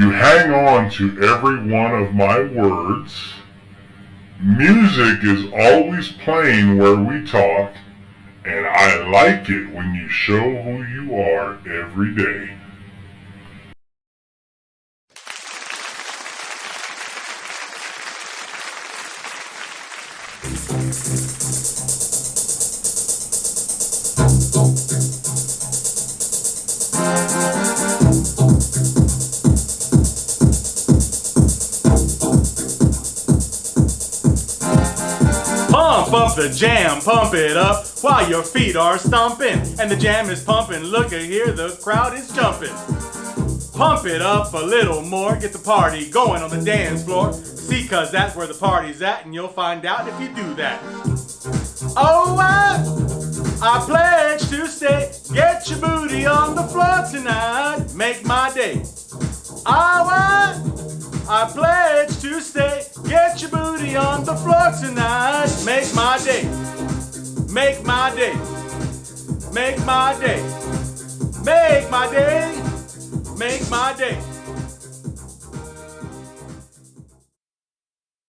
You hang on to every one of my words. Music is always playing where we talk, and I like it when you show who you are every day. Pump up the jam, pump it up while your feet are stomping. And the jam is pumping, look at here, the crowd is jumping. Pump it up a little more, get the party going on the dance floor. See, cause that's where the party's at, and you'll find out if you do that. Oh, I pledge to stay, get your booty on the floor tonight, make my day. I pledge to stay, get your booty on the floor tonight, make my day, make my day, make my day, make my day, make my day.